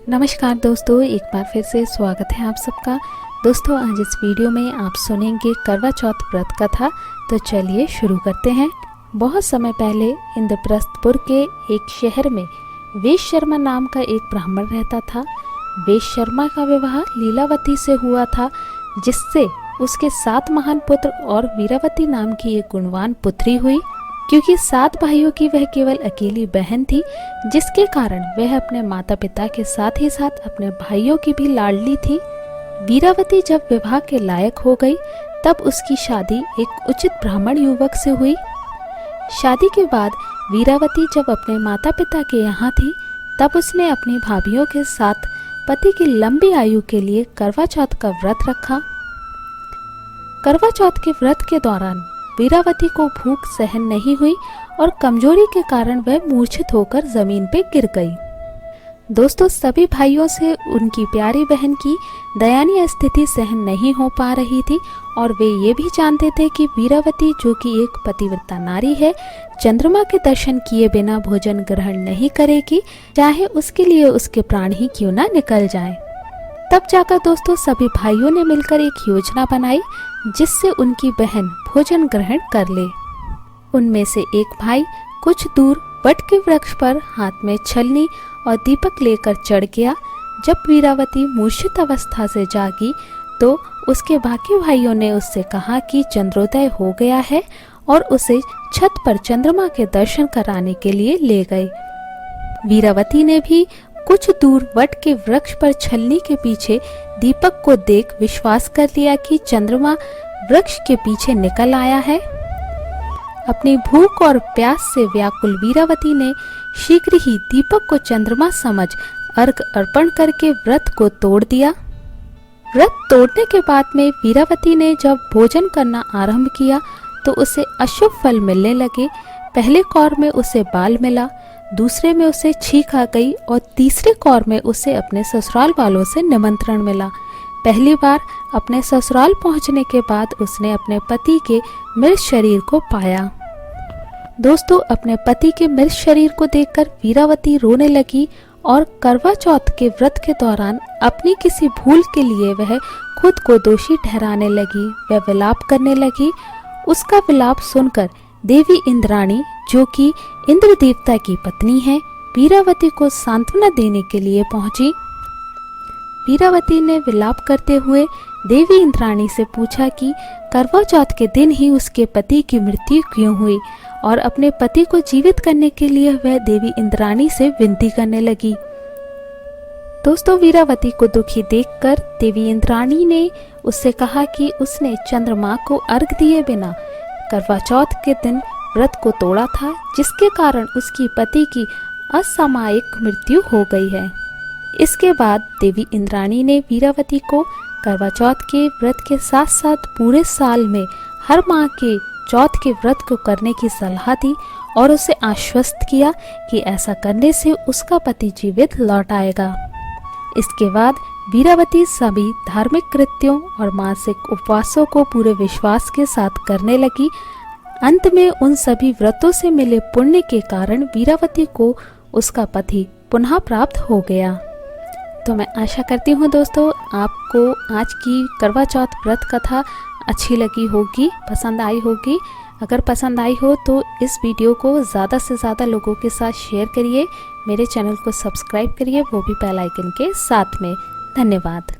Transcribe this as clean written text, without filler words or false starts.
नमस्कार दोस्तों, एक बार फिर से स्वागत है आप सबका। दोस्तों, आज इस वीडियो में आप सुनेंगे करवा चौथ व्रत कथा। तो चलिए शुरू करते हैं। बहुत समय पहले इंद्रप्रस्थपुर के एक शहर में वेश शर्मा नाम का एक ब्राह्मण रहता था। वेश शर्मा का विवाह लीलावती से हुआ था, जिससे उसके 7 महान पुत्र और वीरावती नाम की एक गुणवान पुत्री हुई। क्योंकि 7 भाइयों की वह केवल अकेली बहन थी, जिसके कारण वह अपने माता पिता के साथ ही साथ अपने भाइयों की भी लाडली थी। वीरावती जब विवाह के लायक हो गई, तब उसकी शादी एक उचित ब्राह्मण युवक से हुई। शादी के बाद वीरावती जब अपने माता पिता के यहाँ थी, तब उसने अपनी भाभियों के साथ पति की लंबी आयु के लिए करवा चौथ का व्रत रखा। करवा चौथ के व्रत के दौरान वीरावती को भूख सहन नहीं हुई और कमजोरी के कारण वह मूर्छित होकर जमीन पर गिर गई। दोस्तों, सभी भाइयों से उनकी प्यारी बहन की दयनीय स्थिति सहन नहीं हो पा रही थी और वे ये भी जानते थे कि वीरावती, जो कि एक पतिव्रता नारी है, चंद्रमा के दर्शन किए बिना भोजन ग्रहण नहीं करेगी, चाहे उसके लिए उसके प्राण ही क्यों ना निकल जाए। तब जाकर दोस्तों सभी भाइयों ने मिलकर एक योजना बनाई, जिससे उनकी बहन भोजन ग्रहण कर ले। उनमें से एक भाई कुछ दूर वट के वृक्ष पर हाथ में छलनी और दीपक लेकर चढ़ गया। जब वीरावती मूर्छित अवस्था से जागी, तो उसके बाकी भाइयों ने उससे कहा कि चंद्रोदय हो गया है और उसे छत पर चंद्रमा के दर्शन कराने के लिए ले गए। वीरावती ने भी कुछ दूर वट के वृक्ष पर छलनी के पीछे दीपक को देख विश्वास कर लिया कि चंद्रमा वृक्ष के पीछे निकल आया है। अपनी भूख और प्यास से व्याकुल वीरावती ने शीघ्र ही दीपक को चंद्रमा समझ अर्घ अर्पण करके व्रत को तोड़ दिया। व्रत तोड़ने के बाद में वीरावती ने जब भोजन करना आरंभ किया, तो उसे अशुभ फल मिलने लगे। पहले कौर में उसे बाल मिला, दूसरे में उसे छींक आ गई और तीसरे कौर में उसे अपने ससुराल वालों से निमंत्रण मिला। पहली बार अपने ससुराल पहुंचने के बाद उसने अपने पति के मृत शरीर को पाया। दोस्तों, अपने पति के मृत शरीर को देखकर वीरावती रोने लगी और करवा चौथ के व्रत के दौरान अपनी किसी भूल के लिए वह खुद को दोषी ठहराने लगी। वह विलाप करने लगी। उसका विलाप सुनकर देवी इंद्राणी, जो कि इंद्र देवता की पत्नी है, वीरावती को सांत्वना देने के लिए पहुंची। वीरावती ने विलाप करते हुए देवी इंद्राणी से पूछा कि करवा चौथ के दिन ही उसके पति की मृत्यु क्यों हुई, और अपने पति को जीवित करने के लिए वह देवी इंद्राणी से विनती करने लगी। दोस्तों, वीरावती को दुखी देखकर देवी इंद्राणी ने उससे कहा कि उसने चंद्रमा को अर्घ दिए बिना करवा चौथ के दिन व्रत को तोड़ा था, जिसके कारण उसकी पति की असामयिक मृत्यु हो गई है। इसके बाद देवी इंद्राणी ने वीरावती को करवा चौथ के व्रत के साथ साथ पूरे साल में हर माह के चौथ के व्रत को करने की सलाह दी और उसे आश्वस्त किया कि ऐसा करने से उसका पति जीवित लौट आएगा। इसके बाद वीरावती सभी धार्मिक कृत्यों और मासिक उपवासों को पूरे विश्वास के साथ करने लगी। अंत में उन सभी व्रतों से मिले पुण्य के कारण वीरावती को उसका पति पुनः प्राप्त हो गया। तो मैं आशा करती हूँ दोस्तों, आपको आज की करवा चौथ व्रत कथा अच्छी लगी होगी, पसंद आई होगी। अगर पसंद आई हो तो इस वीडियो को ज़्यादा से ज़्यादा लोगों के साथ शेयर करिए। मेरे चैनल को सब्सक्राइब करिए, वो भी बेल आइकन के साथ में। धन्यवाद।